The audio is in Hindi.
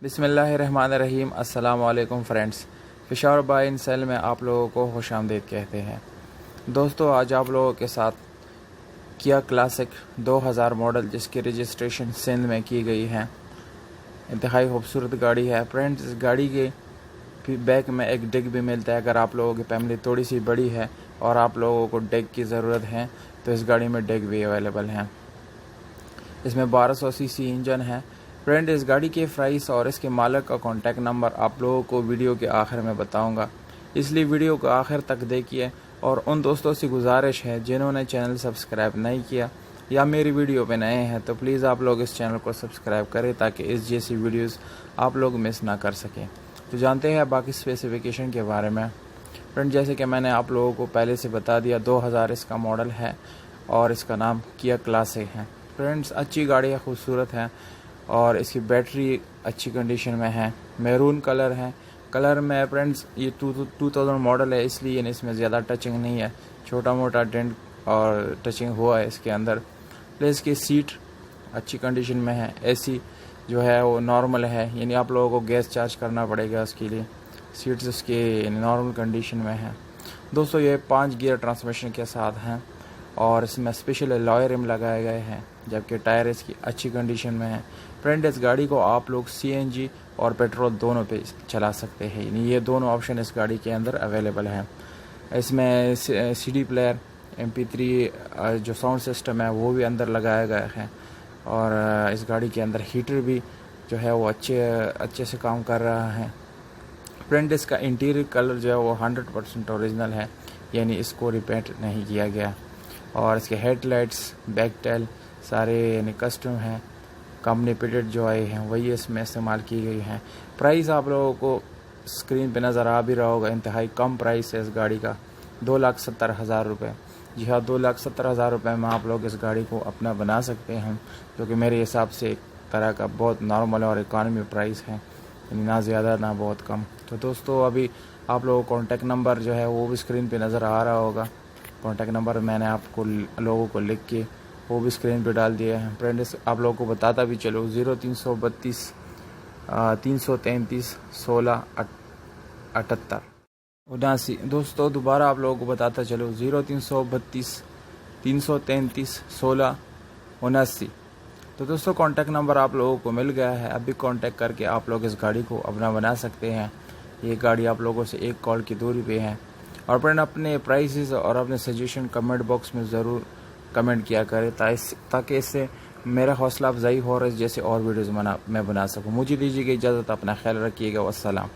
बिस्मिल्लाहिर्रहमानिर्रहीम। अस्सलाम वालेकुम फ्रेंड्स। पेशावर बाय इन सेल में आप लोगों को खुशामदीद कहते हैं। दोस्तों, आज आप लोगों के साथ किया क्लासिक 2000 मॉडल जिसकी रजिस्ट्रेशन सिंध में की गई है, इंतहाई खूबसूरत गाड़ी है फ्रेंड्स। इस गाड़ी के बैक में एक डिग भी मिलता है। अगर आप लोगों की फैमिली थोड़ी सी बड़ी है और आप लोगों को डिग की ज़रूरत है तो इस गाड़ी में डिग भी अवेलेबल है। इसमें 1200 सीसी इंजन है फ्रेंड। इस गाड़ी के प्राइस और इसके मालिक का कॉन्टैक्ट नंबर आप लोगों को वीडियो के आखिर में बताऊंगा, इसलिए वीडियो को आखिर तक देखिए। और उन दोस्तों से गुजारिश है जिन्होंने चैनल सब्सक्राइब नहीं किया या मेरी वीडियो पे नए हैं तो प्लीज़ आप लोग इस चैनल को सब्सक्राइब करें ताकि इस जैसी वीडियोस आप लोग मिस ना कर सकें। तो जानते हैं बाकी स्पेसिफिकेशन के बारे में फ्रेंड। जैसे कि मैंने आप लोगों को पहले से बता दिया, 2000 इसका मॉडल है और इसका नाम किया क्लासिक है फ्रेंड्स। अच्छी गाड़ी है, खूबसूरत है और इसकी बैटरी अच्छी कंडीशन में है। मैरून कलर है। कलर में फ्रेंड्स ये 2000 मॉडल है, इसलिए इसमें ज़्यादा टचिंग नहीं है, छोटा मोटा डेंट और टचिंग हुआ है इसके अंदर। प्लस इसकी सीट अच्छी कंडीशन में है। एसी जो है वो नॉर्मल है, यानी आप लोगों को गैस चार्ज करना पड़ेगा उसके लिए। सीट्स उसके नॉर्मल कंडीशन में है। दोस्तों, ये 5 गियर ट्रांसमिशन के साथ हैं और इसमें स्पेशल अलॉय रिम लगाए गए हैं, जबकि टायर इसकी अच्छी कंडीशन में है फ्रेंड। इस गाड़ी को आप लोग सीएनजी और पेट्रोल दोनों पे चला सकते हैं, यानी ये दोनों ऑप्शन इस गाड़ी के अंदर अवेलेबल हैं। इसमें सीडी प्लेयर, MP3 जो साउंड सिस्टम है वो भी अंदर लगाया गया है और इस गाड़ी के अंदर हीटर भी जो है वो अच्छे से काम कर रहा है फ्रेंड। इसका इंटीरियर कलर जो है वो 100% ओरिजिनल है, यानी इसको रिपेंट नहीं किया गया। और इसके हेडलाइट्स, बैक टेल सारे यानी कस्टम हैं, कंपनी फिटेड जो आए हैं वही इसमें इस्तेमाल की गई हैं। प्राइस आप लोगों को स्क्रीन पे नज़र आ भी रहा होगा, इंतहाई कम प्राइस है इस गाड़ी का, 2,70,000 रुपये। जी हाँ, 2,70,000 रुपये में आप लोग इस गाड़ी को अपना बना सकते हैं, जो कि मेरे हिसाब से एक तरह का बहुत नॉर्मल और इकॉनमी प्राइस है, यानी ना ज़्यादा ना बहुत कम। तो दोस्तों, अभी आप लोगों को कॉन्टैक्ट नंबर जो है वो भी स्क्रीन पे नज़र आ रहा होगा। कॉन्टैक्ट नंबर मैंने आपको लोगों को लिख के वो भी स्क्रीन पे डाल दिया है फ्रेंड्स। आप लोगों को बताता भी चलो, 0332 333 16 78 79। दोस्तों, दोबारा आप लोगों को बताता चलो, 0332 333 16 79। तो दोस्तों, कांटेक्ट नंबर आप लोगों को मिल गया है। अभी कांटेक्ट करके आप लोग इस गाड़ी को अपना बना सकते हैं। ये गाड़ी आप लोगों से एक कॉल की दूरी पे है। और फ्रेंड, अपने प्राइसेस और अपने सजेशन कमेंट बॉक्स में ज़रूर कमेंट किया करें ताकि इससे मेरा हौसला अफजाई हो और जैसे और वीडियोज़ मैं बना सकूँ। मुझे दीजिएगा इजाज़त, अपना ख्याल रखिएगा। वस्सलाम।